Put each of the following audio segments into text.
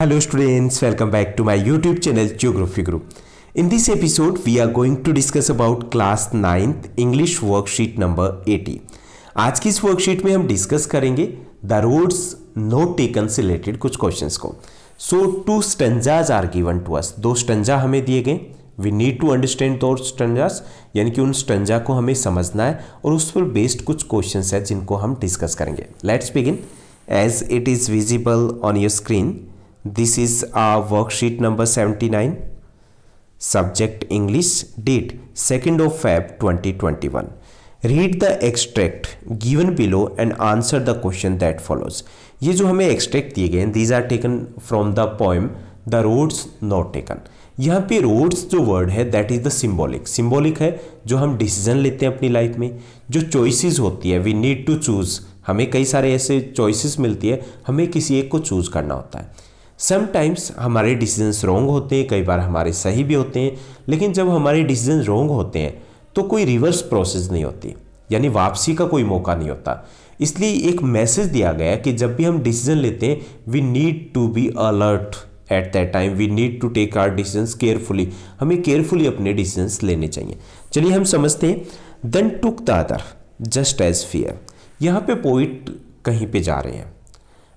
Hello students, welcome back to my YouTube channel Geography Group. In this episode, we are going to discuss about class 9th English worksheet number 80. आज की इस worksheet में हम discuss करेंगे the roads not taken से related कुछ questions को. So two stanzas are given to us. दो स्टंजा हमें दिए गए. वी नीड टू अंडरस्टैंड दो स्टंजास, यानी कि उन स्टंजा को हमें समझना है और उस पर बेस्ड कुछ क्वेश्चंस है जिनको हम डिस्कस करेंगे. Let's begin. As it is visible on your screen, this is our worksheet number 79. Subject English. Date 2nd of Feb 2021. Read the extract given below and answer the question that follows. ये जो हमें extract दिए गए हैं, these are taken from the poem The Roads Not Taken. यहाँ पे roads जो word है that is the symbolic. Symbolic है जो हम decision लेते हैं अपनी लाइफ में. जो choices होती है we need to choose. हमें कई सारे ऐसे choices मिलती है, हमें किसी एक को choose करना होता है. समटाइम्स हमारे डिसीजंस रॉन्ग होते हैं, कई बार हमारे सही भी होते हैं. लेकिन जब हमारे डिसीजन रॉन्ग होते हैं तो कोई रिवर्स प्रोसेस नहीं होती, यानी वापसी का कोई मौका नहीं होता. इसलिए एक मैसेज दिया गया कि जब भी हम डिसीजन लेते हैं we need to be alert at that time. We need to take our decisions carefully. हमें केयरफुली अपने डिसीजंस लेने चाहिए. चलिए हम समझते हैं. Then took the other just as fair. यहाँ पे पोइट कहीं पे जा रहे हैं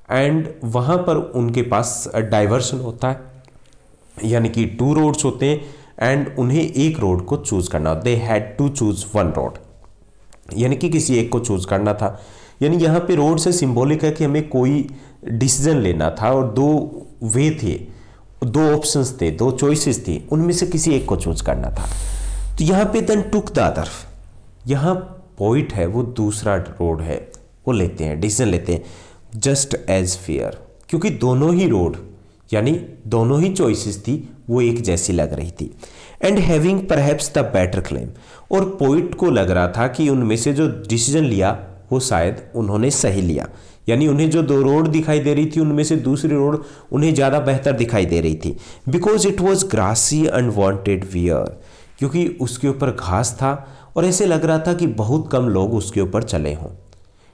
एंड वहाँ पर उनके पास डाइवर्सन होता है, यानी कि टू रोड्स होते हैं एंड उन्हें एक रोड को चूज करना. They had to choose one road, यानी कि किसी एक को चूज करना था. यानी यहाँ पे रोड से सिंबॉलिक है कि हमें कोई डिसीजन लेना था और दो वे थे, दो ऑप्शंस थे, दो चॉइसेस थी, उनमें से किसी एक को चूज करना था. तो यहाँ पे देन टुक द अदर, यहाँ पॉइंट है वो दूसरा रोड है वो लेते हैं, डिसीजन लेते हैं. जस्ट एज फेयर, क्योंकि दोनों ही रोड यानी दोनों ही चॉइसेस थी वो एक जैसी लग रही थी. And having perhaps the better claim, और पोइट को लग रहा था कि उनमें से जो डिसीजन लिया वो शायद उन्होंने सही लिया. यानी उन्हें जो दो रोड दिखाई दे रही थी उनमें से दूसरी रोड उन्हें ज़्यादा बेहतर दिखाई दे रही थी. Because it was grassy and wanted wear, क्योंकि उसके ऊपर घास था और ऐसे लग रहा था कि बहुत कम लोग उसके ऊपर चले हों.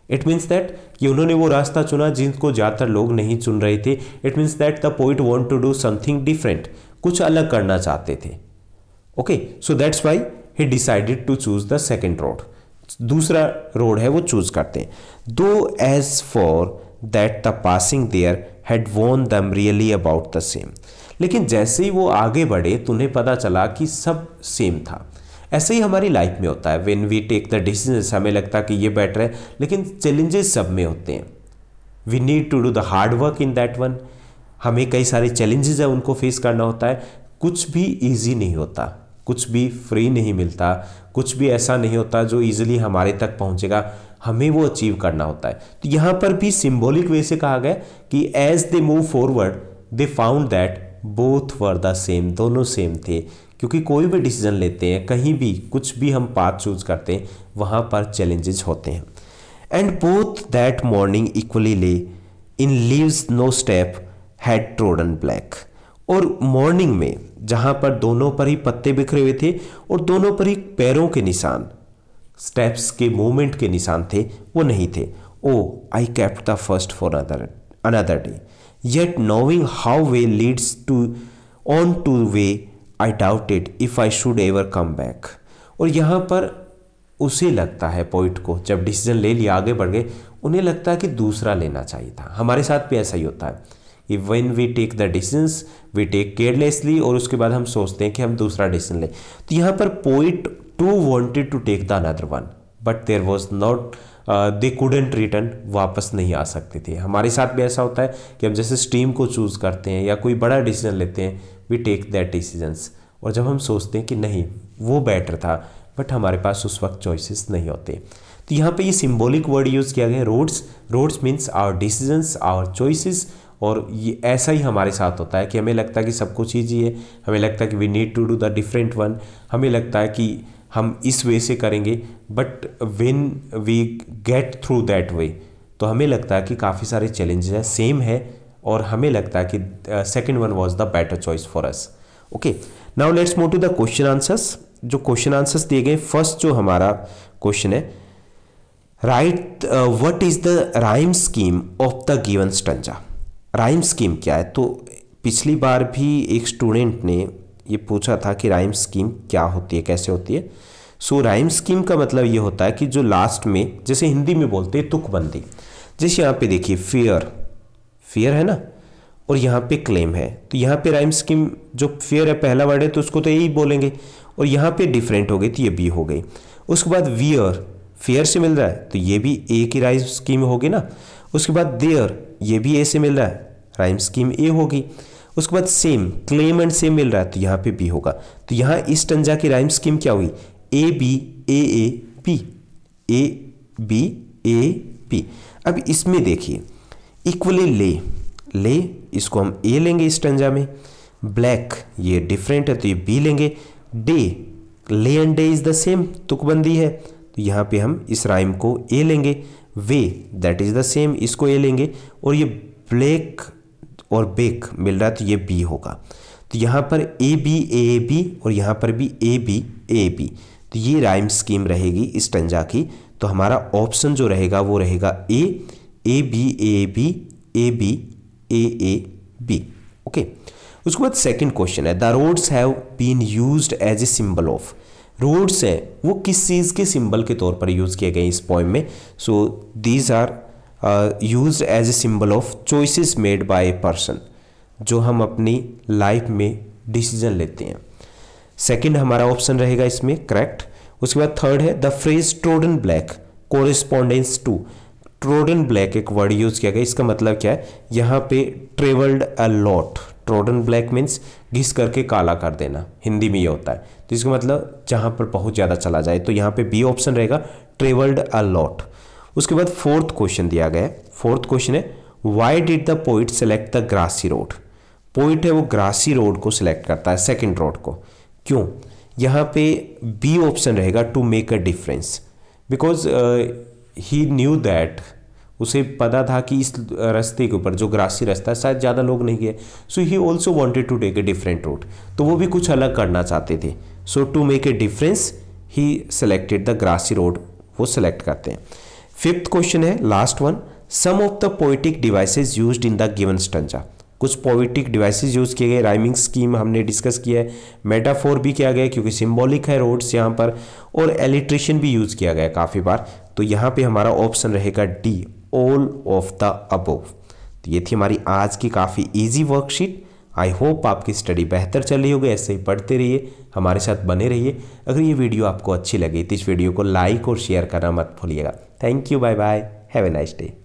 इट मीन्स दैट कि उन्होंने वो रास्ता चुना जिनको ज़्यादातर लोग नहीं चुन रहे थे. It means that the poet want to do something different, कुछ अलग करना चाहते थे. Okay, so that's why he decided to choose the second road. दूसरा रोड है वो चूज करते हैं. Though as for that the passing there had worn them really about the same. लेकिन जैसे ही वो आगे बढ़े तो उन्हें पता चला कि सब सेम था. ऐसे ही हमारी लाइफ में होता है. When we take the decisions हमें लगता है कि ये बेटर है, लेकिन चैलेंजेस सब में होते हैं. We need to do the hard work in that one. हमें कई सारे चैलेंजेस है उनको फेस करना होता है. कुछ भी ईजी नहीं होता, कुछ भी फ्री नहीं मिलता, कुछ भी ऐसा नहीं होता जो ईजिली हमारे तक पहुंचेगा. हमें वो अचीव करना होता है. तो यहाँ पर भी सिम्बॉलिक वे से कहा गया कि as they move forward they found that both were the same. दोनों सेम थे, क्योंकि कोई भी डिसीजन लेते हैं, कहीं भी कुछ भी हम पाथ चूज करते हैं, वहाँ पर चैलेंजेस होते हैं. And both that morning equally lay in leaves no step had trodden black. और मॉर्निंग में जहाँ पर दोनों पर ही पत्ते बिखरे हुए थे और दोनों पर ही पैरों के निशान, स्टेप्स के मूवमेंट के निशान थे, वो नहीं थे. Oh I kept the first for another day yet knowing how way leads to on to way I doubted if I should ever come back. और यहाँ पर उसे लगता है, पोइट को, जब डिसीजन ले लिया आगे बढ़ गए, उन्हें लगता है कि दूसरा लेना चाहिए था. हमारे साथ भी ऐसा ही होता है कि when we take the decisions we take carelessly और उसके बाद हम सोचते हैं कि हम दूसरा डिसीजन लें. तो यहाँ पर poet too wanted to take the another one but there was not, they couldn't return, वापस नहीं आ सकते थे. हमारे साथ भी ऐसा होता है कि हम जैसे स्ट्रीम को चूज़ करते हैं या कोई बड़ा डिसीजन लेते हैं, वी टेक दैट डिसीजंस, और जब हम सोचते हैं कि नहीं वो बेटर था, बट हमारे पास उस वक्त चॉइसेस नहीं होते. तो यहाँ पे ये सिंबॉलिक वर्ड यूज़ किया गया है, roads. Roads means our decisions, our choices. और ये ऐसा ही हमारे साथ होता है कि हमें लगता है कि सब कुछ ईजी है, हमें लगता है कि we need to do the different one, हमें लगता है कि हम इस वे से करेंगे, but when we get through that way तो हमें लगता है कि काफ़ी सारे चैलेंजेस हैं, सेम है, और हमें लगता है कि second one was the better choice for us. Okay, now let's move to the question answers. जो क्वेश्चन आंसर्स दिए गए, फर्स्ट जो हमारा क्वेश्चन है, right what is the rhyme scheme of the given stanza. Rhyme scheme क्या है? तो पिछली बार भी एक स्टूडेंट ने ये पूछा था कि राइम स्कीम क्या होती है, कैसे होती है। सो राइम स्कीम का मतलब ये होता है कि जो लास्ट में, जैसे हिंदी में बोलते हैं तुकबंदी, जैसे यहाँ पे देखिए फेयर, फेयर है ना, और यहाँ पे क्लेम है, तो यहाँ पे राइम स्कीम जो फेयर है पहला वर्ड है तो उसको तो यही बोलेंगे, और यहाँ पे डिफरेंट हो गई तो ये बी हो गई। उसके बाद वियर, फेयर से मिल रहा है तो ये भी ए की राइम स्कीम होगी ना। उसके बाद देयर, ये भी ए से मिल रहा है, राइम स्कीम ए होगी। उसके बाद सेम, क्लेम एंड सेम मिल रहा है तो यहाँ पे बी होगा। तो यहाँ इस स्टैंजा की राइम स्कीम क्या हुई, A B A B, A B A B. अब इसमें देखिए इक्वली ले, ले इसको हम ए लेंगे इस स्टैंजा में, ब्लैक ये डिफरेंट है तो ये बी लेंगे, day, lay and day is the same, तुकबंदी है तो यहाँ पे हम इस राइम को ए लेंगे, way that is the same, इसको ए लेंगे, और ये ब्लैक और बेक मिल रहा है तो ये बी होगा। तो यहाँ पर ए बी और यहाँ पर भी ए बी, तो ये राइम स्कीम रहेगी इस स्टैंजा की। तो हमारा ऑप्शन जो रहेगा वो रहेगा A B A B. Okay, उसके बाद सेकंड क्वेश्चन है, the roads have been used as a symbol of, roads है वो किस चीज़ के सिंबल के तौर पर यूज़ किए गए इस पोएम में। So these are used as a symbol of choices made by a person, जो हम अपनी लाइफ में डिसीजन लेते हैं। सेकंड हमारा ऑप्शन रहेगा इसमें करेक्ट। उसके बाद थर्ड है the phrase trodden black corresponds to, trodden black एक वर्ड यूज किया गया, इसका मतलब क्या है, यहाँ पे travelled a lot, trodden black means घिस करके काला कर देना, हिंदी में ये होता है, तो इसका मतलब जहाँ पर बहुत ज़्यादा चला जाए, तो यहाँ पे बी ऑप्शन रहेगा ट्रेवल्ड अ लॉट। उसके बाद फोर्थ क्वेश्चन दिया गया है, फोर्थ क्वेश्चन है why did the poet select the grassy road, poet है वो ग्रासी रोड को सिलेक्ट करता है, सेकेंड रोड को, क्यों। यहाँ पे बी ऑप्शन रहेगा to make a difference, because he knew that, उसे पता था कि इस रास्ते के ऊपर जो ग्रासी रास्ता है शायद ज़्यादा लोग नहीं गए, so he also wanted to take a different route, तो वो भी कुछ अलग करना चाहते थे। So to make a difference he selected the grassy road, वो सेलेक्ट करते हैं। फिफ्थ क्वेश्चन है last one, some of the poetic devices used in the given stanza, कुछ पोइटिक डिवाइसेज यूज किए गए, राइमिंग स्कीम हमने डिस्कस किया है, मेटाफोर भी किया गया क्योंकि सिंबॉलिक है रोड्स यहाँ पर, और एलिट्रेशन भी यूज किया गया काफ़ी बार। तो यहाँ पे हमारा ऑप्शन रहेगा D, all of the above. तो ये थी हमारी आज की काफ़ी इजी वर्कशीट। आई होप आपकी स्टडी बेहतर चल रही होगी, ऐसे ही पढ़ते रहिए, हमारे साथ बने रहिए। अगर ये वीडियो आपको अच्छी लगी तो इस वीडियो को लाइक और शेयर करना मत भूलिएगा। Thank you, bye bye, have a nice day.